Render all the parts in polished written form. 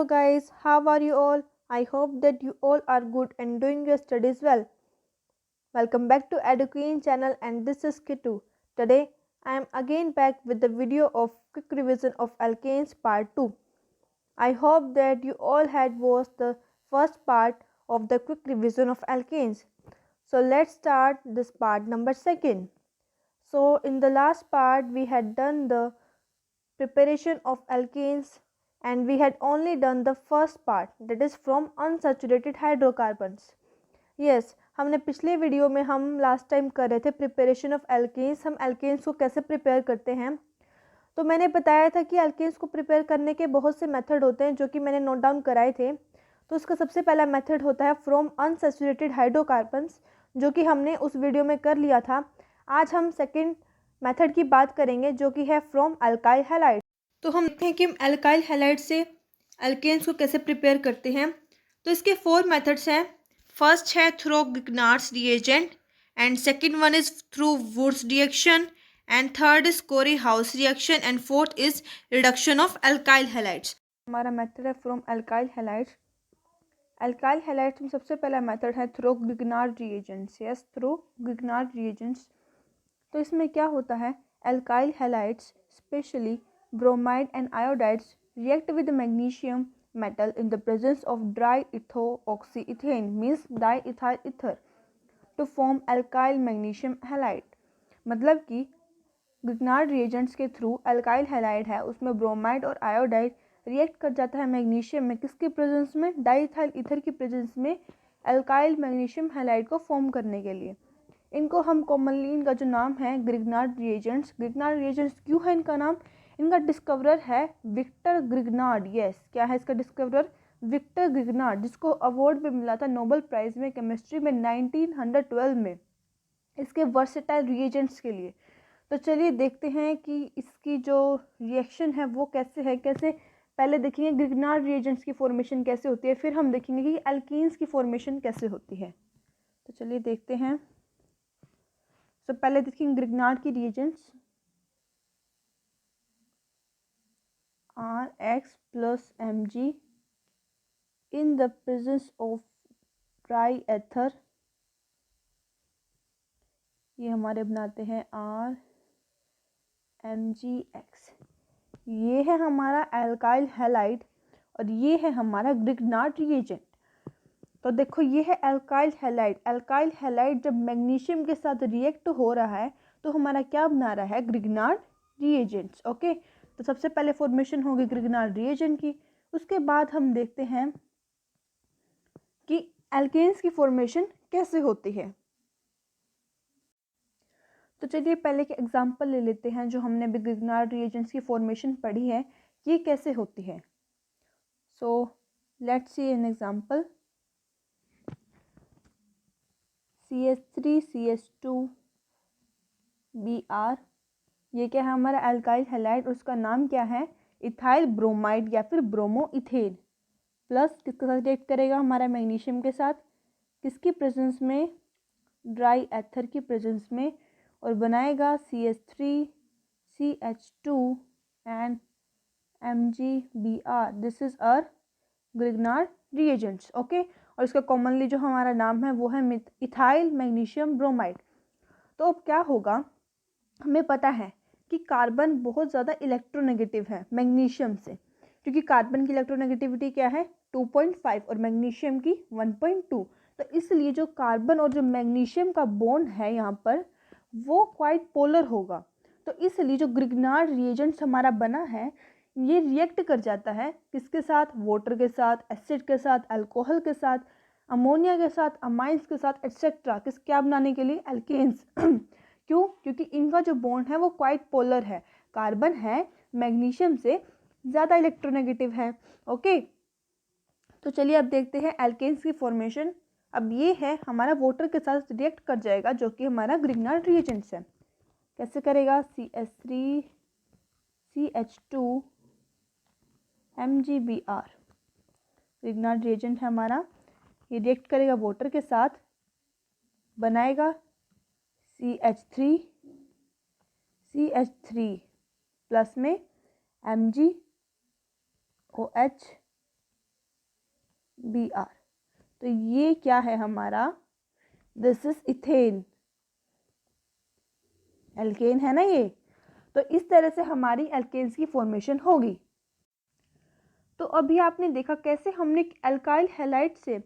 Hello guys, how are you all? I hope that you all are good and doing your studies well. Welcome back to EduQueen channel and this is Kitu. Today I am again back with the video of quick revision of alkanes part 2. I hope that you all had watched the first part of the quick revision of alkanes. So let's start this part number 2. So in the last part we had done the preparation of alkanes and we had only done the first part, that is from unsaturated hydrocarbons. Yes, हमने पिछले video में हम last time कर रहे थे preparation of alkanes. हम alkanes को कैसे प्रिपेयर करते हैं, तो मैंने बताया था कि एल्केन्स को प्रिपेयर करने के बहुत से मेथड होते हैं जो कि मैंने नोट डाउन कराए थे. तो उसका सबसे पहला मेथड होता है फ्रॉम अनसैचुरेटेड हाइड्रोकार्बन्स, जो कि हमने उस वीडियो में कर लिया था. आज हम सेकेंड मेथड की बात करेंगे जो कि है फ्रॉम अल्काइल हैलाइड. तो हम देखते हैं कि हम अल्काइल हैलाइड से एल्केन्स को कैसे प्रिपेयर करते हैं. तो इसके 4 मेथड्स हैं. फर्स्ट है through Grignard's reagent and second one is through Wurtz reaction and third is Corey House reaction and fourth is reduction of alkyl halides. हमारा मेथड है from alkyl halides. Alkyl halides में सबसे पहला method है through Grignard reagents. Yes, through Grignard reagents. तो इसमें क्या होता है, alkyl halides specially bromide and iodides react with magnesium metal in the presence of dry ethoxyethane means diethyl ether to form alkyl magnesium halide. मतलब कि गिग्नार्ड reagents के through alkyl halide है उसमें ब्रोमाइड और आयोडाइड रिएक्ट कर जाता है magnesium में, किसकी प्रेजेंस में, डाइथाइल ईथर की प्रेजेंस में अल्काइल मैग्नीशियम हैलाइड को फॉर्म करने के लिए. इनको हम कॉमनली, इनका जो नाम है ग्रिग्नार्ड रिएजेंट्स. ग्रिग्नार्ड रिएजेंट्स क्यों है इनका नाम, इनका डिस्कवरर है विक्टर ग्रिग्नार्ड. यस, क्या है इसका डिस्कवरर, विक्टर ग्रिग्नार्ड, जिसको अवार्ड भी मिला था नोबेल प्राइज़ में केमिस्ट्री में 1912 में इसके वर्सेटाइल रिएजेंट्स के लिए. तो चलिए देखते हैं कि इसकी जो रिएक्शन है वो कैसे है. कैसे, पहले देखेंगे ग्रिग्नार्ड रिएजेंट्स की फॉर्मेशन कैसे होती है, फिर हम देखेंगे कि एल्कीन्स की फॉर्मेशन कैसे होती है. तो चलिए देखते हैं. तो पहले देखेंगे ग्रिग्नार्ड की reagents. Rx plus Mg in the presence of dry ether. ये हमारे बनाते हैं RMgX. ये है हमारा अल्काइल हैलाइड और ये है हमारा ग्रिग्नार्ड रिएजेंट. तो देखो ये है अल्काइल हैलाइड. अल्काइल हैलाइड जब मैग्नीशियम के साथ रिएक्ट हो रहा है तो हमारा क्या बना रहा है, ग्रिग्नार्ड रिएजेंट्स. ओके, तो सबसे पहले फॉर्मेशन होगी ग्रिग्नार्ड रिएजेंट की. उसके बाद हम देखते हैं कि एल्केन्स की फॉर्मेशन कैसे होती है. तो चलिए पहले के एग्जांपल ले लेते हैं जो हमने भी ग्रिग्नार्ड रिएजेंट्स की फॉर्मेशन पढ़ी है, ये कैसे होती है. So let's see an example. CH3CH2Br, ये क्या है हमारा अल्काइल हैलाइड, उसका नाम क्या है, इथाइल ब्रोमाइड या फिर ब्रोमो इथेन. प्लस किसके साथ रिएक्ट करेगा, हमारा मैग्नीशियम के साथ, किसकी प्रेजेंस में, ड्राई एथर की प्रेजेंस में, और बनाएगा CH3CH2 and MgBr. This is our Grignard reagents. Okay, और इसका कॉमनली जो हमारा नाम है वो है इथाइल मैग्नीशियम ब्रोमाइड. तो अब क्या होगा, हमें पता है कि कार्बन बहुत ज़्यादा इलेक्ट्रोनेगेटिव है मैग्नीशियम से, क्योंकि कार्बन की इलेक्ट्रोनेगेटिविटी क्या है 2.5 और मैग्नीशियम की 1.2. तो इसलिए जो कार्बन और जो मैग्नीशियम का बॉन्ड है यहाँ पर वो क्वाइट पोलर होगा. तो इसलिए जो ग्रिग्नार्ड रिएजेंट्स हमारा बना है ये रिएक्ट कर जाता है किसके साथ, वाटर के साथ, एसिड के साथ, अल्कोहल के साथ, अमोनिया के साथ, अमाइंस के साथ, एट्सेट्रा, किस क्या बनाने के लिए, एल्केन्स. क्यों, क्योंकि इनका जो बॉन्ड है वो क्वाइट पोलर है. कार्बन है मैग्नीशियम से ज़्यादा इलेक्ट्रोनेगेटिव है. ओके, तो चलिए अब देखते हैं एल्केन्स की फॉर्मेशन. अब ये है हमारा वाटर के साथ रिएक्ट कर जाएगा जो कि हमारा ग्रिग्नार्ड रिएजेंट्स है. कैसे करेगा, CH3CH2 MgBr. ग्रिग्नार्ड रिएजेंट है हमारा, ये रिएक्ट करेगा वाटर के साथ, बनाएगा CH3 प्लस में MgOH Br। तो ये क्या है हमारा, दिस इज इथेन, एल्केन है ना ये। तो इस तरह से हमारी एल्केन्स की फॉर्मेशन होगी। तो अभी आपने देखा कैसे हमने एल्काइल हैलाइड से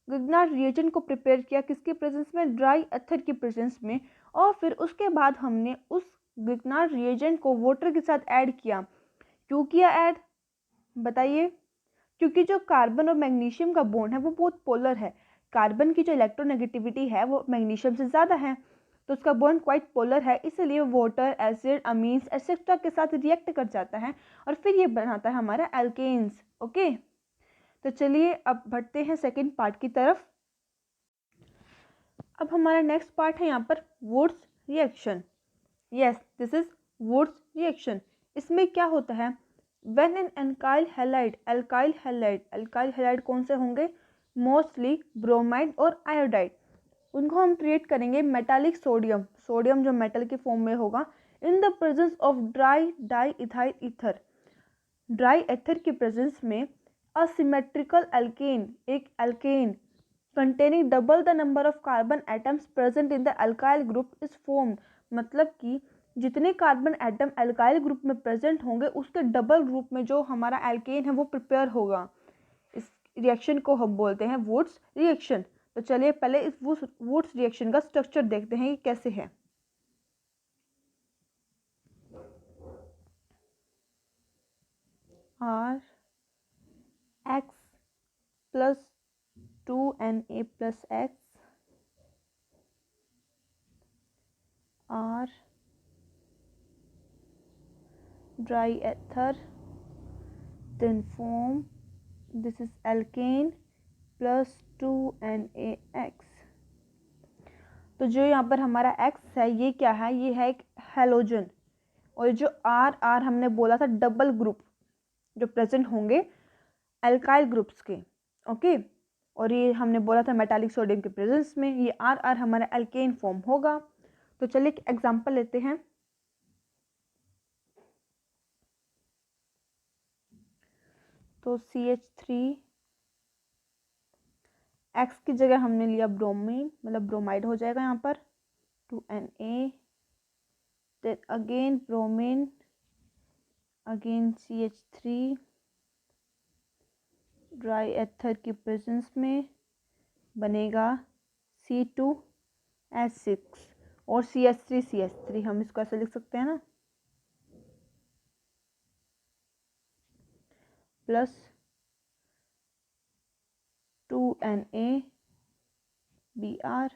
ग्रिग्नार्ड रिएजेंट को प्रिपेयर किया, किसके प्रेजेंस में, ड्राई एथर की प्रेजेंस में, और फिर उसके बाद हमने उस ग्रिग्नार्ड रिएजेंट को वाटर के साथ ऐड किया। क्यों किया ऐड, बताइए। क्योंकि जो कार्बन और मैग्नीशियम का बॉन्ड है वो बहुत पोलर है। कार्बन की जो इलेक्ट्रोनेगेटिविटी है वो मैग्नीशियम से ज़्यादा है, तो उसका बॉन्ड क्वाइट पोलर है, इसलिए वाटर, एसिड, अमीन्स एक्सेट्रा के साथ रिएक्ट कर जाता है और फिर ये बनाता है हमारा एल्केन्स। ओके, तो चलिए अब बढ़ते हैं सेकेंड पार्ट की तरफ। अब हमारा नेक्स्ट पार्ट है यहाँ पर Wurtz reaction. Yes, this is Wurtz reaction. इसमें क्या होता है, व्हेन एन अल्काइल हैलाइड कौन से होंगे, मोस्टली ब्रोमाइड और आयोडाइड, उनको हम क्रिएट करेंगे मेटालिक सोडियम जो मेटल के फॉर्म में होगा, in the presence of dry diethyl ether, dry ether की प्रेजेंस में असिमेट्रिकल एल्केन, एक alkane containing double the number of carbon atoms present in the alkyl group is formed। मतलब कि जितने कार्बन एटम एल्काइल ग्रुप में present होंगे उसके double group में जो हमारा एल्केन है वो प्रिपेयर होगा। इस रिएक्शन को हम बोलते हैं वुड्स रिएक्शन। तो चलिए पहले इस वुड्स रिएक्शन का स्ट्रक्चर देखते हैं कि कैसे है। RX plus 2Na plus X R dry ether, then form this is alkane plus 2NaX। तो जो यहाँ पर हमारा X है ये क्या है, ये है एक हेलोजन, और जो R हमने बोला था डबल ग्रुप जो प्रेजेंट होंगे एल्काइल ग्रुप्स के। ओके, और ये हमने बोला था मेटालिक सोडियम के प्रेजेंस में ये R हमारा एल्केन फॉर्म होगा। तो चलिए एक एग्जांपल लेते हैं। तो CH3 X की जगह हमने लिया ब्रोमीन, मतलब ब्रोमाइड हो जाएगा यहाँ पर 2Na, then again bromine, again CH3 dry ether की प्रेजेंस में बनेगा C2H6 और CH3 हम इसको ऐसे लिख सकते हैं ना, प्लस 2NaBr।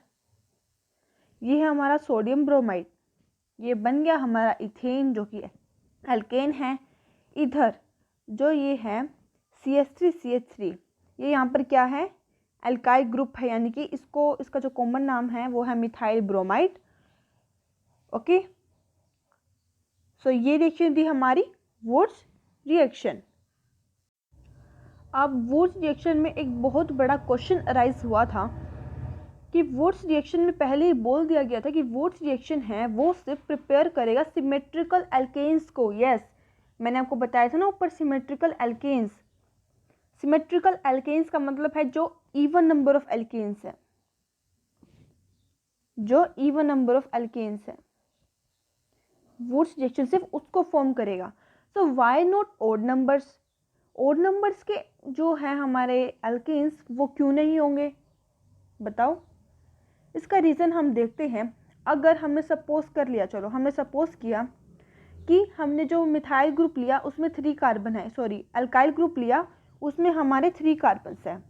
ये है हमारा सोडियम ब्रोमाइड, ये बन गया हमारा इथेन जो कि एल्केन है। इधर जो ये है CH3 ये यहाँ पर क्या है, एल्काइल ग्रुप है, यानी कि इसका जो कॉमन नाम है वो है मिथाइल ब्रोमाइड। ओके, सो ये रिएक्शन थी हमारी वुड्स रिएक्शन। अब वुड्स रिएक्शन में एक बहुत बड़ा क्वेश्चन अराइज हुआ था कि वुड्स रिएक्शन में पहले ही बोल दिया गया था कि वुड्स रिएक्शन है वो सिर्फ प्रिपेयर करेगा सिमेट्रिकल एल्केन्स को। यस, मैंने आपको बताया था ना ऊपर सिमेट्रिकल एल्केन्स। सिमेट्रिकल एल्केन्स का मतलब है जो इवन नंबर ऑफ एल्केन्स है, जो इवन नंबर ऑफ एल्केन्स है, वुड्स रिएक्शन सिर्फ उसको फॉर्म करेगा। So why not odd numbers, odd numbers के जो है हमारे एल्केन्स वो क्यों नहीं होंगे, बताओ। इसका रीज़न हम देखते हैं। अगर हमने सपोज कर लिया, चलो हमने सपोज किया कि हमने जो मिथाइल ग्रुप लिया उसमें 3 कार्बन है, सॉरी अल्काइल ग्रुप लिया उसमें हमारे 3 कार्बन्स हैं,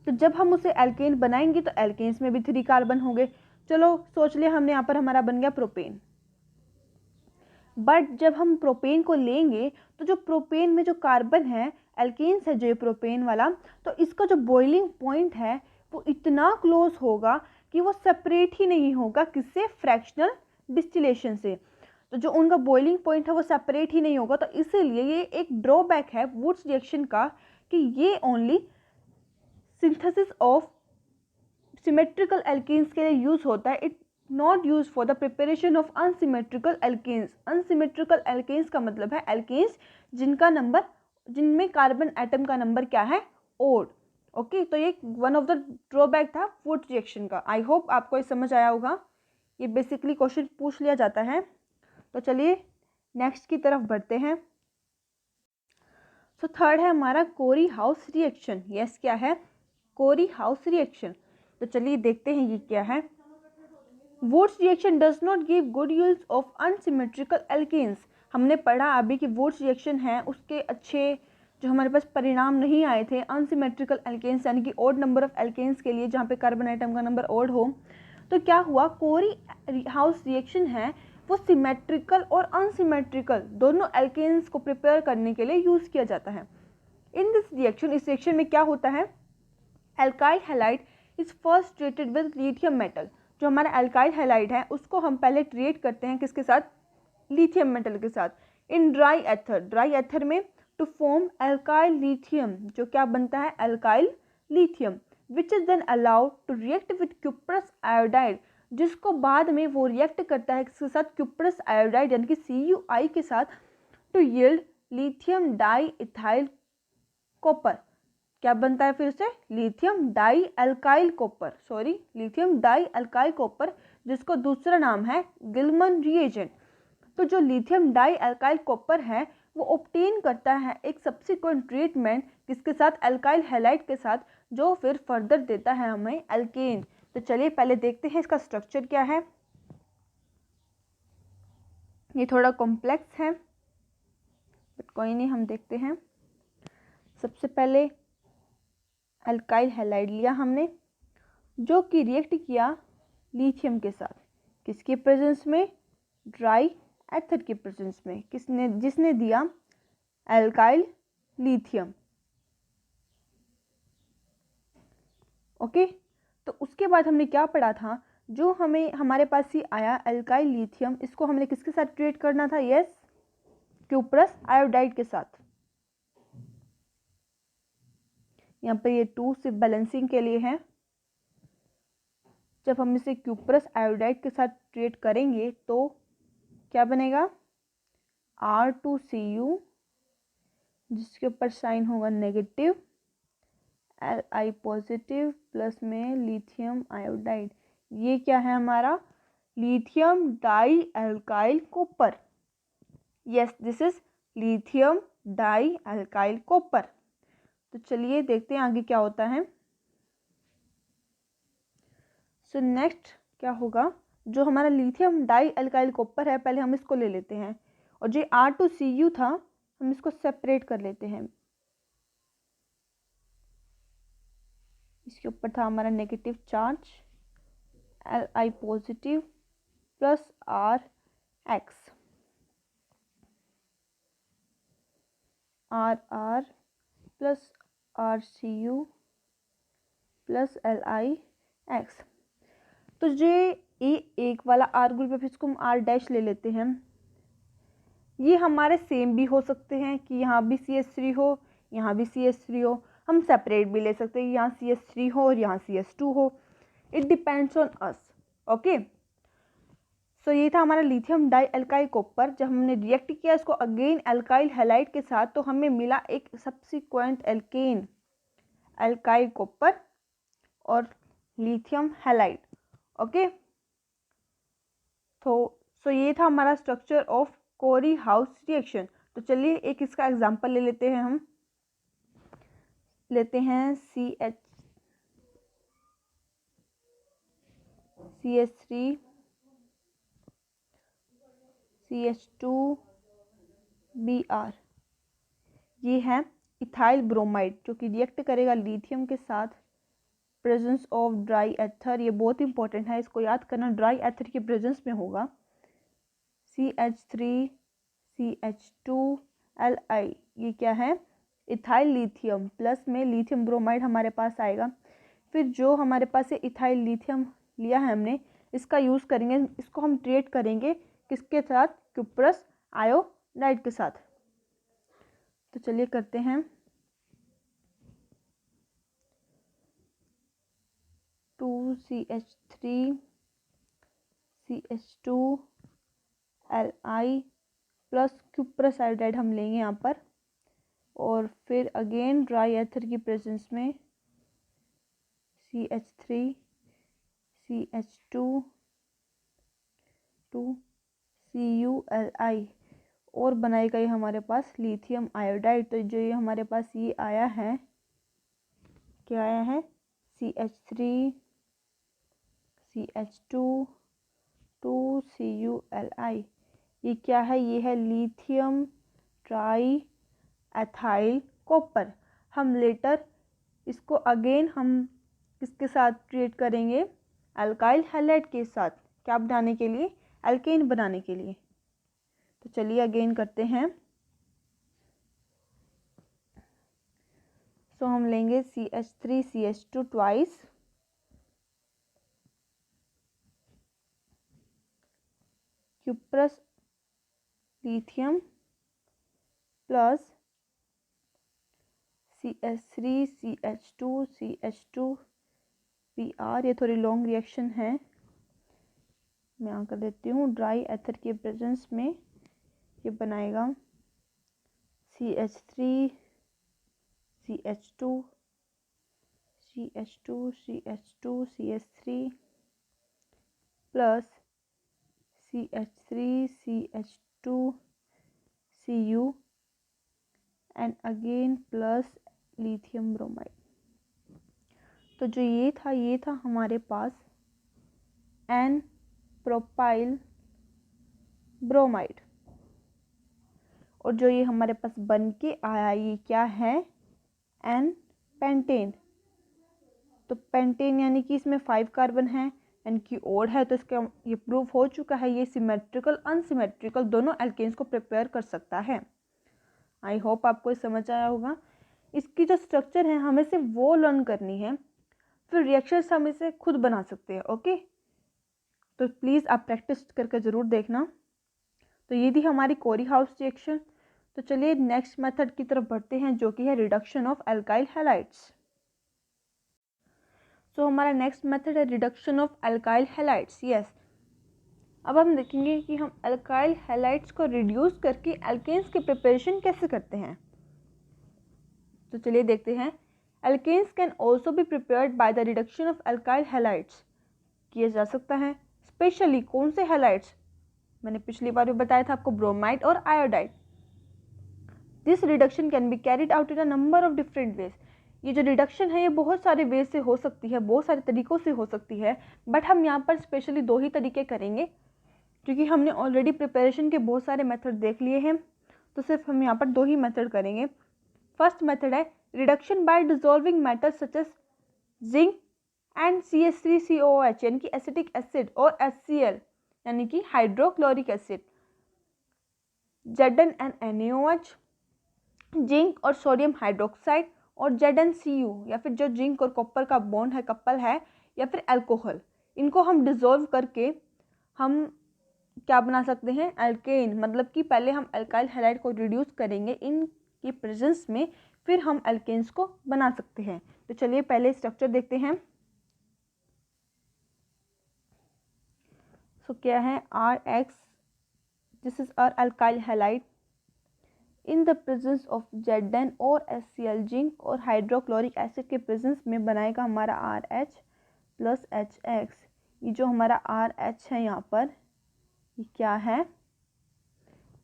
तो जब हम उसे एल्केन बनाएंगे तो एल्केन्स में भी 3 कार्बन होंगे। चलो सोच लिया हमने, यहाँ पर हमारा बन गया प्रोपेन। बट जब हम प्रोपेन को लेंगे तो जो प्रोपेन में जो कार्बन है, एल्केन्स है जो ये प्रोपेन वाला, तो इसका जो बॉइलिंग पॉइंट है वो इतना क्लोज होगा कि वो सेपरेट ही नहीं होगा किससे, फ्रैक्शनल डिस्टिलेशन से। तो जो उनका बॉइलिंग पॉइंट है वो सेपरेट ही नहीं होगा, तो इसीलिए ये एक ड्रॉबैक है वुड्स रिएक्शन का कि ये only synthesis of symmetrical alkanes के लिए यूज होता है, it not use for the preparation of unsymmetrical alkanes. Unsymmetrical alkanes का मतलब है एल्केन्स जिनका नंबर, जिनमें कार्बन एटम का नंबर क्या है, ओड। ओके, तो ये वन ऑफ द ड्रॉबैक था वुड्स रिएक्शन का। आई होप आपको ये समझ आया होगा। ये बेसिकली क्वेश्चन पूछ लिया जाता है। तो चलिए नेक्स्ट की तरफ बढ़ते हैं। तो थर्ड है हमारा कोरी हाउस रिएक्शन। यस, क्या है? Corey House reaction. तो चलिए देखते हैं ये क्या है। Wurtz reaction does not give good yields of unsymmetrical alkanes. हमने पढ़ा अभी कि वुड्स रिएक्शन है उसके अच्छे जो हमारे पास परिणाम नहीं आए थे अनसिमेट्रिकल एल्केन्स यानी कि ओड नंबर ऑफ एल्केन्स के लिए, जहाँ पे कार्बन आइटम का नंबर ओड हो। तो क्या हुआ, कोरी हाउस रिएक्शन है वो सिमेट्रिकल और अनसिमेट्रिकल दोनों एल्केन्स को प्रिपेयर करने के लिए यूज़ किया जाता है। इन दिस रिएक्शन, इस रिएक्शन में क्या होता है, alkyl halide is first treated with lithium metal. जो हमारा एल्काइल हैलाइड है उसको हम पहले ट्रीट करते हैं किसके साथ, लिथियम मेटल के साथ, इन ड्राई एथर। ड्राई एथर में टू फॉर्म एल्काइल लिथियम, जो क्या बनता है, alkyl lithium, which is then allowed to react with cuprous iodide, जिसको बाद में वो रिएक्ट करता है किसके साथ, क्यूप्रस आयोडाइड यानी कि CuI के साथ, to yield lithium diethyl copper. क्या बनता है फिर से, lithium dialkyl copper, sorry lithium dialkyl copper, जिसको दूसरा नाम है गिलमन रिएजेंट। तो जो लिथियम डाई अल्काइल कॉपर है वो ऑब्टेन करता है एक सब्सिक्वेंट ट्रीटमेंट किसके साथ, अल्काइल हैलाइड के साथ, जो फिर फर्दर देता है हमें एल्केन। तो चलिए पहले देखते हैं इसका स्ट्रक्चर क्या है। ये थोड़ा कॉम्प्लेक्स है बट कोई नहीं, हम देखते हैं। सबसे पहले अल्काइल हैलाइड लिया हमने, जो कि रिएक्ट किया लिथियम के साथ, किसके प्रेजेंस में, ड्राई एथर के प्रेजेंस में, किसने, जिसने दिया एल्काइल लिथियम। ओके, तो उसके बाद हमने क्या पढ़ा था, जो हमें हमारे पास ही आया एल्काइल लिथियम, इसको हमने किसके साथ ट्रीट करना था, यस, क्यूप्रस आयोडाइड के साथ। यहाँ पर ये 2 सिर्फ बैलेंसिंग के लिए है। जब हम इसे क्यूप्रस आयोडाइड के साथ ट्रीट करेंगे तो क्या बनेगा, R2Cu, जिसके ऊपर साइन होगा नेगेटिव, Li पॉजिटिव, प्लस में लिथियम आयोडाइड। ये क्या है हमारा, lithium dialkyl copper. Yes, this is lithium dialkyl copper. तो चलिए देखते हैं आगे क्या होता है। सो नेक्स्ट क्या होगा, जो हमारा लिथियम डाई अल्काइल कॉपर है पहले हम इसको ले लेते हैं, और जो R2Cu था हम इसको सेपरेट कर लेते हैं। इसके ऊपर था हमारा negative charge, Li positive plus Rx, Rr plus Rcu plus Lix। तो ये एक वाला R ग्रुप है, फिर इसको हम R' ले लेते हैं। ये हमारे सेम भी हो सकते हैं कि यहाँ भी CH3 हो, यहाँ भी CH3 हो, हम सेपरेट भी ले सकते हैं, यहाँ CH3 हो और यहाँ CH2 हो। It depends on us. Okay, so ये था हमारा लिथियम डाई अल्काइल कॉपर। जब हमने रिएक्ट किया इसको अगेन अल्काइल हैलाइड के साथ तो हमें मिला एक सब्सिक्वेंट एल्केन, अल्काइल कॉपर और लिथियम हैलाइड। ओके, तो सो ये था हमारा structure of Corey House reaction. तो चलिए एक इसका एग्जांपल ले लेते हैं। हम लेते हैं CH3 CH2Br। ये है इथाइल ब्रोमाइड जो कि रिएक्ट करेगा लिथियम के साथ, प्रेजेंस ऑफ ड्राई एथर। ये बहुत इंपॉर्टेंट है, इसको याद करना, ड्राई एथर के प्रेजेंस में होगा। CH3 CH2Li, ये क्या है, इथाइल लिथियम, प्लस में लिथियम ब्रोमाइड हमारे पास आएगा। फिर जो हमारे पास ये इथाइल लिथियम लिया है हमने, इसका यूज़ करेंगे, इसको हम ट्रीट करेंगे किसके साथ, क्यूप्रस आयोडाइड के साथ। तो चलिए करते हैं। 2CH3 CH2Li plus cuprous iodide हम लेंगे यहाँ पर, और फिर अगेन ड्राई एथर की प्रेजेंस में CH3 CH2 CuLi और बनाएगा ये हमारे पास लिथियम आयोडाइड। तो जो ये हमारे पास ये आया है, क्या आया है, CH3 CH2 CuLi। ये क्या है, ये है लिथियम ट्राई एथाइल कॉपर। हम लेटर इसको अगेन हम किसके साथ क्रिएट करेंगे, अल्काइल हैलाइड के साथ। क्या बनाने के लिए, एल्केन बनाने के लिए। तो चलिए अगेन करते हैं। सो हम लेंगे CH3 CH2 twice, cuprous lithium plus CH3 CH2 CH2 Pr। ये थोड़ी लॉन्ग रिएक्शन है, मैं यहाँ कर देती हूँ। ड्राई एथर के प्रेजेंस में ये बनाएगा CH3 CH2 CH2 CH2 CH3 plus CH3 CH2 Cu and again plus lithium bromide. तो जो ये था हमारे पास एन प्रोपाइल ब्रोमाइड। और जो ये हमारे पास बन के आया, ये क्या है, एन पेंटेन। तो पेंटेन यानी कि इसमें 5 कार्बन है, एन की ओड है, तो इसका ये प्रूफ हो चुका है ये सिमेट्रिकल अनसिमेट्रिकल दोनों एल्केन्स को प्रिपेयर कर सकता है। आई होप आपको ये समझ आया होगा। इसकी जो स्ट्रक्चर है हमें सिर्फ वो लर्न करनी है, फिर रिएक्शंस हम इसे खुद बना सकते हैं। ओके, तो प्लीज़ आप प्रैक्टिस करके ज़रूर देखना। तो ये थी हमारी कोरी हाउस रिएक्शन। तो चलिए नेक्स्ट मेथड की तरफ बढ़ते हैं, जो कि है reduction of alkyl halides. So हमारा नेक्स्ट मेथड है reduction of alkyl halides. Yes, अब हम देखेंगे कि हम अल्काइल हैलाइड्स को रिड्यूस करके एल्केन्स की प्रिपरेशन कैसे करते हैं। तो चलिए देखते हैं। Alkanes can also be prepared by the reduction of alkyl halides. किया जा सकता है, स्पेशली कौन से हैलाइड्स, मैंने पिछली बार भी बताया था आपको, ब्रोमाइड और iodide. This reduction can be carried out in a number of different ways. ये जो रिडक्शन है ये बहुत सारे वे से हो सकती है, बहुत सारे तरीकों से हो सकती है, बट हम यहाँ पर स्पेशली 2 ही तरीके करेंगे, क्योंकि हमने ऑलरेडी प्रिपरेशन के बहुत सारे मेथड देख लिए हैं। तो सिर्फ हम यहाँ पर 2 ही मेथड करेंगे। फर्स्ट मेथड है reduction by dissolving metals such as zinc and CH3COOH यानी कि एसिटिक एसिड, और HCl यानी कि हाइड्रोक्लोरिक एसिड, ZnNaOH, जिंक और सोडियम हाइड्रोक्साइड, और ZnCu या फिर जो जिंक और कॉपर का बॉन्ड है, कपल है, या फिर अल्कोहल। इनको हम डिजोल्व करके हम क्या बना सकते हैं, एल्केन। मतलब कि पहले हम अल्काइल हैलाइड को रिड्यूस करेंगे इनकी प्रेजेंस में, फिर हम एल्केन्स को बना सकते हैं। तो चलिए पहले स्ट्रक्चर देखते हैं। सो क्या है, RX, this is our alkyl halide in the presence of Zn और HCl, जिंक और हाइड्रोक्लोरिक एसिड के प्रेजेंस में बनाएगा हमारा RH प्लस HX। ये जो हमारा RH है यहाँ पर, ये क्या है,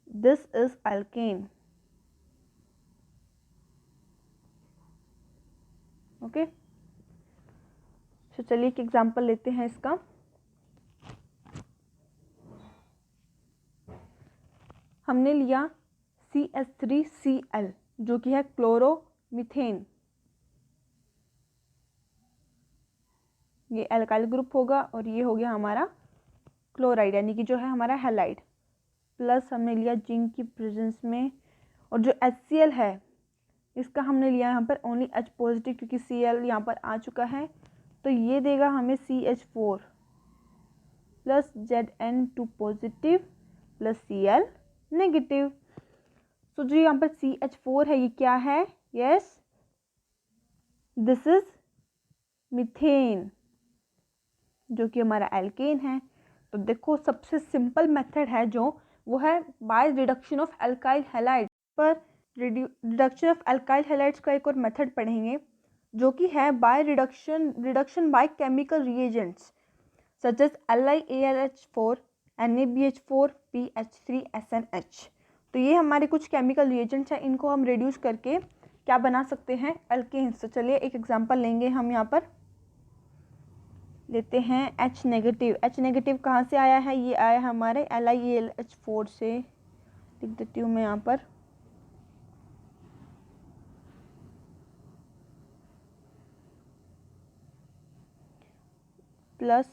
दिस इज अल्केन। ओके, तो चलिए एक एग्जांपल लेते हैं इसका। हमने लिया CH3Cl जो कि है क्लोरोमीथेन। ये अल्काइल ग्रुप होगा और ये हो गया हमारा क्लोराइड यानी कि जो है हमारा हैलाइड। प्लस हमने लिया जिंक की प्रेजेंस में, और जो HCl है इसका हमने लिया यहाँ पर ओनली H पॉजिटिव, क्योंकि Cl यहाँ पर आ चुका है, तो ये देगा हमें CH4 plus Zn2 positive plus Cl negative. तो जो यहाँ पर CH4 है ये क्या है, यस दिस इज मीथेन, जो कि हमारा एल्केन है। तो देखो सबसे सिंपल मेथड है जो वो है by reduction of alkyl halide. पर रिडक्शन ऑफ अल्काइल हैलाइड्स का एक और मेथड पढ़ेंगे जो कि है by reduction by chemical reagents such as LiAlH4, NaBH4, PH3, SNH। तो ये हमारे कुछ केमिकल रिएजेंट्स हैं, इनको हम रिड्यूस करके क्या बना सकते हैं, एल्केन्स। तो चलिए एक एग्जांपल लेंगे हम यहाँ पर, लेते हैं H नेगेटिव। H नेगेटिव कहाँ से आया है, ये आया है हमारे LiAlH4 से। लिख देती हूँ मैं यहाँ पर, प्लस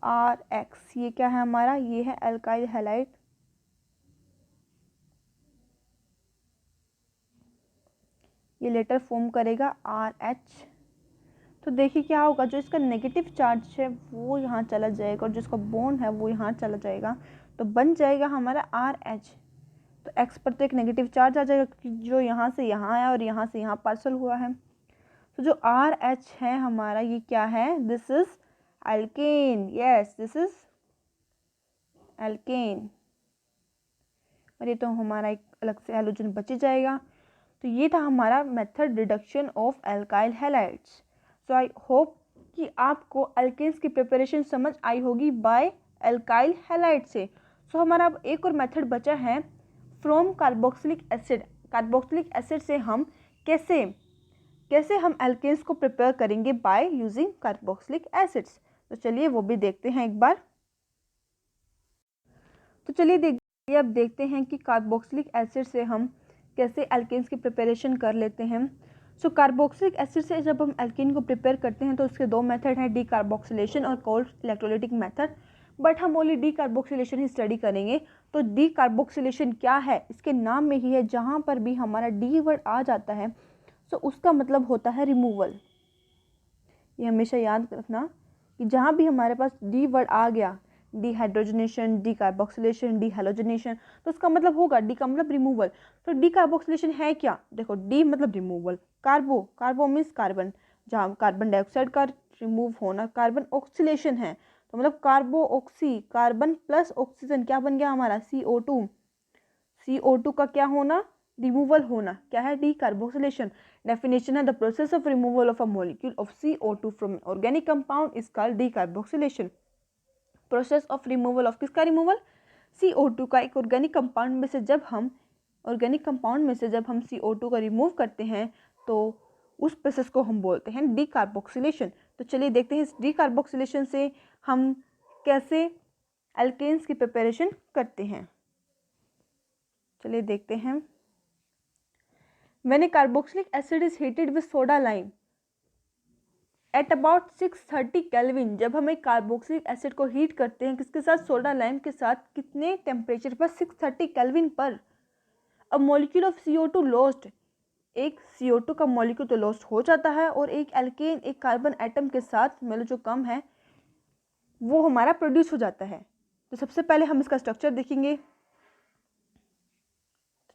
RX, ये क्या है हमारा, ये है अल्काइल हैलाइड। ये लेटर फॉर्म करेगा RH। तो देखिए क्या होगा, जो इसका नेगेटिव चार्ज है वो यहाँ चला जाएगा और जो इसका बॉन्ड है वो यहाँ चला जाएगा, तो बन जाएगा हमारा RH। तो X पर तो एक नेगेटिव चार्ज आ जाएगा क्योंकि जो यहाँ से यहाँ आया और यहाँ से यहाँ पार्सल हुआ है। तो जो RH है हमारा, ये क्या है, this is alkane. Yes, this is alkane. और ये तो हमारा एक अलग से हैलोजन बच जाएगा। तो ये था हमारा method reduction of alkyl halides. So I hope कि आपको एल्केन्स की प्रिपरेशन समझ आई होगी बाय एल्काइल हैलाइड से। सो हमारा अब एक और मेथड बचा है from carboxylic acid. Carboxylic acid से हम कैसे हम एल्केन्स को प्रिपेयर करेंगे बाय यूजिंग कार्बोक्सिलिक एसिड्स। तो चलिए वो भी देखते हैं एक बार। तो चलिए अब देखते हैं कि कार्बोक्सिलिक एसिड से हम कैसे एल्केन्स की प्रिपरेशन कर लेते हैं। सो कार्बोक्सिलिक एसिड से जब हम एल्केन को प्रिपेयर करते हैं तो उसके दो मेथड हैं, डीकार्बोक्सिलेशन और कोल्ड इलेक्ट्रोलाइटिक मेथड। बट हम ओनली डीकार्बोक्सिलेशन ही स्टडी करेंगे। तो डीकार्बोक्सिलेशन क्या है, इसके नाम में ही है, जहाँ पर भी हमारा डी वर्ड आ जाता है तो उसका मतलब होता है रिमूवल। ये हमेशा याद रखना कि जहाँ भी हमारे पास डी वर्ड आ गया, डिहाइड्रोजनेशन, डीकार्बोक्सिलेशन, डीहैलोजनेशन, तो उसका मतलब होगा, डी का मतलब रिमूवल। तो डीकार्बोक्सिलेशन है क्या, देखो डी मतलब रिमूवल, कार्बो मीन्स कार्बन, जहाँ कार्बन डाइऑक्साइड का रिमूव होना, कार्बन ऑक्सीलेशन है, तो मतलब कार्बो ऑक्सी, कार्बन प्लस ऑक्सीजन क्या बन गया हमारा, CO2। CO2 का क्या होना, रिमूवल होना, क्या है, डीकार्बोक्सिलेशन। डेफिनेशन है, the process of removal of a molecule of CO2 from organic compound is called decarboxylation. Process of removal of किसका रिमूवल, CO2 का एक ऑर्गेनिक कंपाउंड में से जब हम CO2 का रिमूव करते हैं तो उस प्रोसेस को हम बोलते हैं डीकार्बोक्सिलेशन। तो चलिए देखते हैं इस डीकार्बोक्सिलेशन से हम कैसे एल्केन्स की प्रिपरेशन करते हैं। चलिए देखते हैं। When a carboxylic acid is heated with soda lime at about 630 kelvin, जब हम एक कार्बोक्सिलिक एसिड को हीट करते हैं किसके साथ, सोडा लाइम के साथ, कितने टेम्परेचर पर, 630 केल्विन पर, a molecule of CO2 lost, एक CO2 का मॉलिक्यूल तो लॉस्ट हो जाता है और एक एल्केन, एक कार्बन एटम के साथ मतलब जो कम है वो हमारा प्रोड्यूस हो जाता है। तो सबसे पहले हम इसका स्ट्रक्चर देखेंगे। तो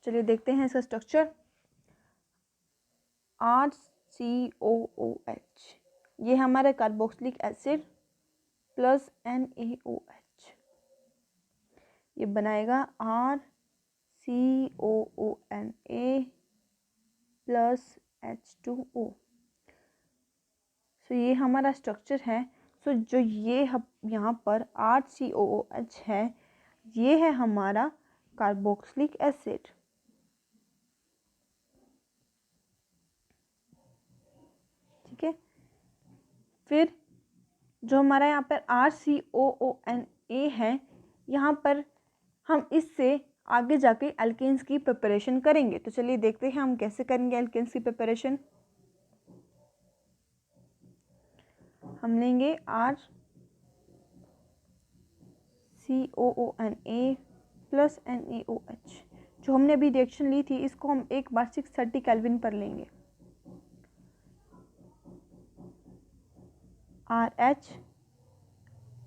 चलिए देखते हैं इसका स्ट्रक्चर। RCOOH, ये हमारा कार्बोक्सिलिक एसिड प्लस NaOH, ये बनाएगा RCOONA प्लस H2O। सो ये हमारा स्ट्रक्चर है। सो जो ये यहाँ पर RCOOH है, ये है हमारा कार्बोक्सिलिक एसिड। ठीक है, फिर जो हमारा यहाँ पर RCOONA है, यहाँ पर हम इससे आगे जाके एल्केन्स की प्रिपरेशन करेंगे। तो चलिए देखते हैं हम कैसे करेंगे एल्केन्स की प्रिपरेशन। हम लेंगे RCOONA प्लस NaOH, जो हमने अभी रिएक्शन ली थी, इसको हम एक बार 630 केल्विन पर लेंगे। RH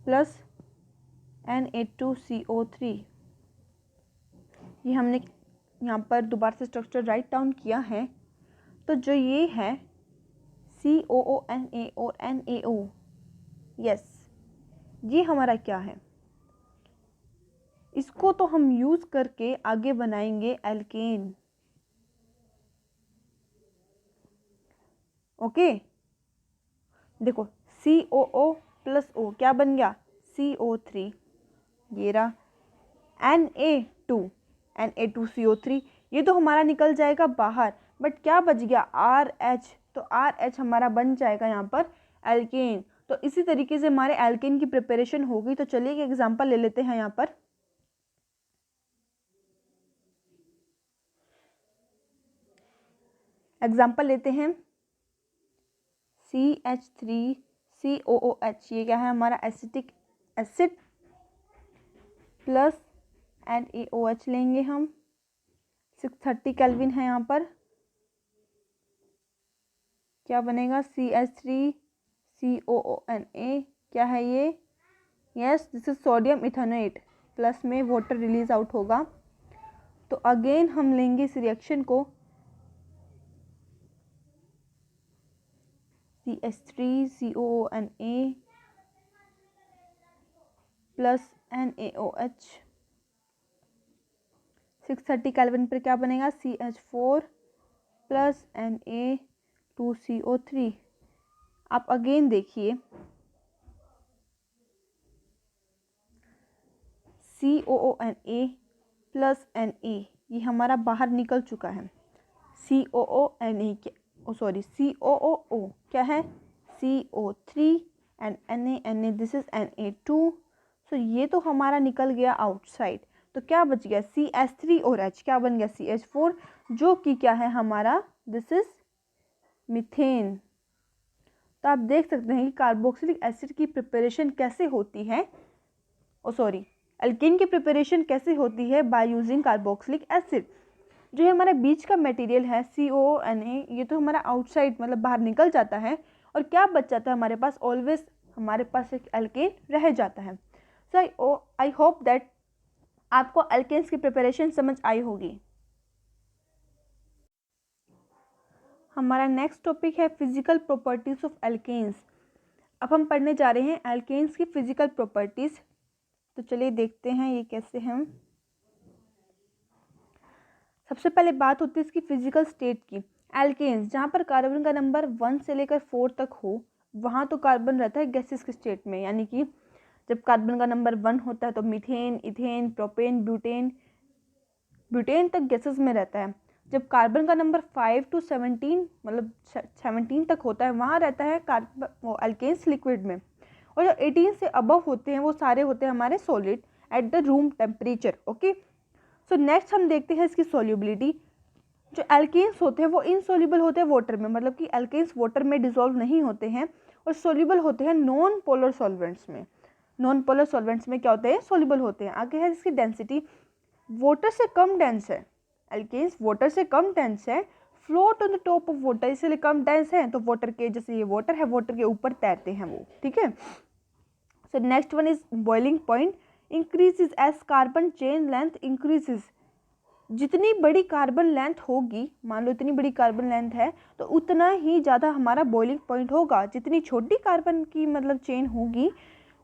प्लस Na2CO3, ये हमने यहाँ पर दोबारा से स्ट्रक्चर राइट डाउन किया है। तो जो ये है COONA और NaO, यस, ये हमारा क्या है, इसको तो हम यूज़ करके आगे बनाएंगे एल्केन। ओके, देखो COO प्लस O क्या बन गया, CO3, ये रहा Na2CO3, ये तो हमारा निकल जाएगा बाहर, बट क्या बच गया RH, तो RH हमारा बन जाएगा यहाँ पर एल्केन। तो इसी तरीके से हमारे एल्केन की प्रिपरेशन हो गई। तो चलिए एक एग्जांपल ले लेते हैं यहाँ पर। एग्जांपल लेते हैं CH3COOH, ये क्या है हमारा एसिटिक एसिड, प्लस NaOH लेंगे हम, 630 केल्विन है यहाँ पर, क्या बनेगा CH3COONA, क्या है ये, yes this is sodium ethanoate, plus में वाटर रिलीज आउट होगा। तो अगेन हम लेंगे इस रिएक्शन को, CH3COONA प्लस NaOH, 630 केल्विन पर क्या बनेगा CH4 प्लस Na2CO3। आप अगेन देखिए COONA प्लस Na, ये हमारा बाहर निकल चुका है। COONA COOO क्या है CO3 and Na this is Na2, सो ये तो हमारा निकल गया आउटसाइड। तो क्या बच गया CH3 और H, क्या बन गया CH4, जो कि क्या है हमारा, दिस इज मीथेन। तो आप देख सकते हैं कि कार्बोक्सिलिक एसिड की प्रिपरेशन कैसे होती है, एल्केन की प्रिपरेशन कैसे होती है, बाय यूजिंग कार्बोक्सिलिक एसिड। जो ये हमारे बीच का मटेरियल है CONA, ये तो हमारा आउटसाइड मतलब बाहर निकल जाता है, और क्या बच जाता है हमारे पास, ऑलवेज हमारे पास एक एल्केन रह जाता है। सो आई होप दैट आपको एल्केन्स की प्रिपरेशन समझ आई होगी। हमारा नेक्स्ट टॉपिक है फिजिकल प्रॉपर्टीज ऑफ एल्केन्स। अब हम पढ़ने जा रहे हैं एल्केन्स की फिजिकल प्रॉपर्टीज। तो चलिए देखते हैं ये कैसे हैं। सबसे पहले बात होती है इसकी फिजिकल स्टेट की। एल्केन्स जहाँ पर कार्बन का नंबर 1 से लेकर 4 तक हो, वहाँ तो कार्बन रहता है गैसेस के स्टेट में, यानी कि जब कार्बन का नंबर 1 होता है तो मीथेन, इथेन, प्रोपेन, ब्यूटेन तक गैसेस में रहता है। जब कार्बन का नंबर 5 to 17 मतलब 17 तक होता है, वहाँ रहता है वो एल्केन्स लिक्विड में। और जो 18 से अबव होते हैं वो सारे होते हैं हमारे solid at the room temperature. Okay, so next हम देखते हैं इसकी सॉल्युबिलिटी। जो एल्केन्स होते हैं वो इनसॉल्युबल होते हैं वाटर में, मतलब कि एल्केन्स वाटर में डिसॉल्व नहीं होते हैं, और सॉल्युबल होते हैं नॉन पोलर सॉल्वेंट्स में। नॉन पोलर सॉल्वेंट्स में क्या होते हैं, सॉल्युबल होते हैं। आगे है इसकी डेंसिटी, वाटर से कम डेंस है, एल्केन्स वाटर से कम डेंस है, float on the top of water, इसलिए कम डेंस है, तो वाटर के जैसे ये वाटर है, वाटर के ऊपर तैरते हैं वो, ठीक है। So next one is boiling point, increases as carbon chain length increases. जितनी बड़ी कार्बन लेंथ होगी, मान लो इतनी बड़ी कार्बन लेंथ है, तो उतना ही ज़्यादा हमारा बॉइलिंग पॉइंट होगा। जितनी छोटी कार्बन की मतलब चेन होगी,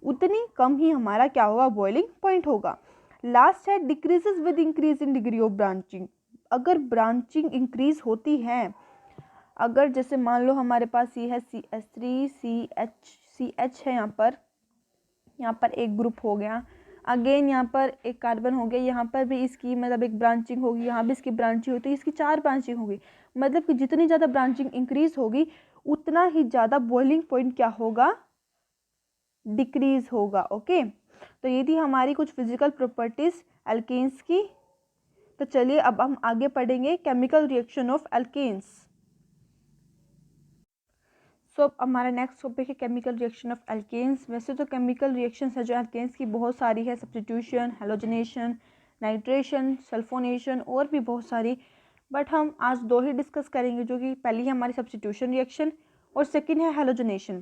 उतनी कम ही हमारा क्या होगा, बॉइलिंग पॉइंट होगा। लास्ट है decreases with increase in degree of branching. अगर ब्रांचिंग इंक्रीज होती है, अगर जैसे मान लो हमारे पास ये है CH3CH है, यहाँ पर एक ग्रुप हो गया, अगेन यहाँ पर एक कार्बन हो गया, यहाँ पर भी इसकी मतलब एक ब्रांचिंग होगी, यहाँ भी इसकी ब्रांचिंग होती है, इसकी 4 ब्रांचिंग होगी। मतलब कि जितनी ज़्यादा ब्रांचिंग इंक्रीज होगी, उतना ही ज़्यादा बॉइलिंग पॉइंट क्या होगा, डिक्रीज होगा। ओके, तो ये थी हमारी कुछ फिजिकल प्रॉपर्टीज एल्केन्स की। तो चलिए अब हम आगे पढ़ेंगे केमिकल रिएक्शन ऑफ एल्केन्स। सो अब हमारा नेक्स्ट टॉपिक है केमिकल रिएक्शन ऑफ एल्केन्स। वैसे तो केमिकल रिएक्शंस है जो एल्केन्स की बहुत सारी है, सब्स्टिट्यूशन, हेलोजनेशन, नाइट्रेशन, सल्फोनेशन और भी बहुत सारी, बट हम आज 2 ही डिस्कस करेंगे, जो कि पहली है हमारी सब्स्टिट्यूशन रिएक्शन और सेकेंड है हेलोजनेशन।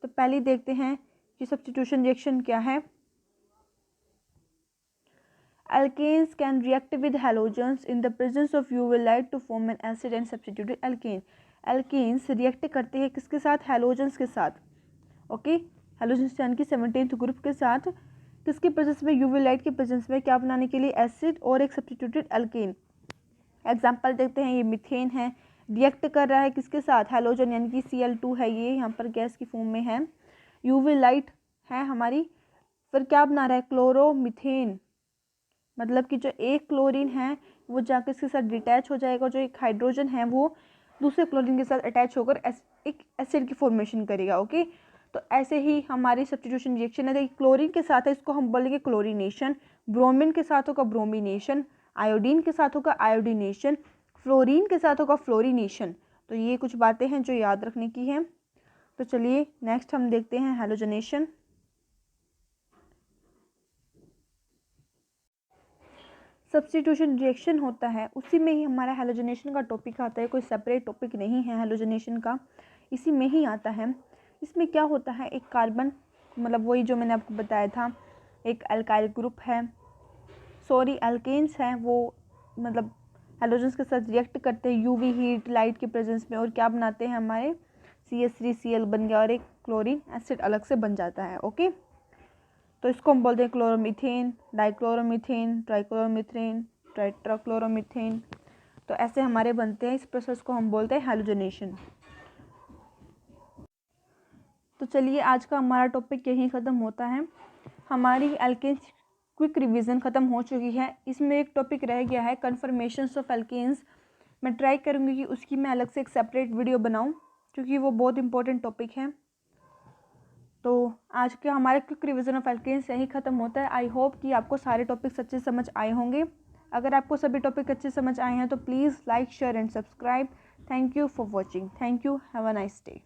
तो पहले देखते हैं कि सब्स्टिट्यूशन रिएक्शन क्या है। Alkanes can react with halogens in the presence of UV light to form an acid and substituted alkane. Alkanes react करते हैं किसके साथ, हेलोजेंस के साथ। ओके, हेलोजेंस यानी कि 17th ग्रुप के साथ, किसके प्रेजेंस में, यूवी लाइट के प्रेजेंस में, क्या बनाने के लिए, एसिड और एक सब्स्टिट्यूटेड अल्केन। एग्जाम्पल देखते हैं, ये मीथेन है, रिएक्ट कर रहा है किसके साथ, हैलोजन यानी कि Cl2 है, ये यहाँ पर गैस की फॉर्म में है। यूवी लाइट है हमारी, फिर क्या बना रहा है, क्लोरोमीथेन, मतलब कि जो एक क्लोरीन है वो जाकर इसके साथ डिटैच हो जाएगा, जो एक हाइड्रोजन है वो दूसरे क्लोरीन के साथ अटैच होकर एक एसिड की फॉर्मेशन करेगा। ओके, तो ऐसे ही हमारी सब्स्टिट्यूशन रिएक्शन है। देखिए क्लोरीन के साथ है, इसको हम बोलेंगे क्लोरीनेशन, ब्रोमीन के साथ होगा ब्रोमिनेशन, आयोडीन के साथ होगा आयोडीनेशन, फ्लोरीन के साथ होगा फ्लोरीनेशन। तो ये कुछ बातें हैं जो याद रखने की हैं। तो चलिए नेक्स्ट हम देखते हैं हैलोजनेशन। सब्स्टिट्यूशन रिएक्शन होता है उसी में ही हमारा हैलोजनेशन का टॉपिक आता है, कोई सेपरेट टॉपिक नहीं है हैलोजनेशन का, इसी में ही आता है। इसमें क्या होता है, एक कार्बन, मतलब वही जो मैंने आपको बताया था, एक अल्काइल ग्रुप है, सॉरी एल्केन्स हैं, वो मतलब हैलोजन्स के साथ रिएक्ट करते हैं यूवी हीट लाइट के प्रेजेंस में, और क्या बनाते हैं, हमारे CH3Cl बन गया और एक क्लोरीन एसिड अलग से बन जाता है। ओके, तो इसको हम बोलते हैं क्लोरोमीथेन, डाइक्लोरोमीथेन, ट्राइक्लोरोमीथेन, टेट्राक्लोरोमीथेन। तो ऐसे हमारे बनते हैं, इस प्रोसेस को हम बोलते हैं हैलोजनेशन। तो चलिए आज का हमारा टॉपिक यहीं ख़त्म होता है। हमारी एल्केन्स क्विक रिवीजन ख़त्म हो चुकी है। इसमें एक टॉपिक रह गया है कन्फर्मेशंस ऑफ एल्केन्स। मैं ट्राई करूँगी कि उसकी मैं अलग से एक सेपरेट वीडियो बनाऊँ, क्योंकि वो बहुत इंपॉर्टेंट टॉपिक है। तो आज के हमारे क्विक रिवीजन ऑफ एल्केन्स यही ख़त्म होता है। आई होप कि आपको सारे टॉपिक्स अच्छे समझ आए होंगे। अगर आपको सभी टॉपिक अच्छे समझ आए हैं तो please like share and subscribe. Thank you for watching. Thank you. Have a nice day.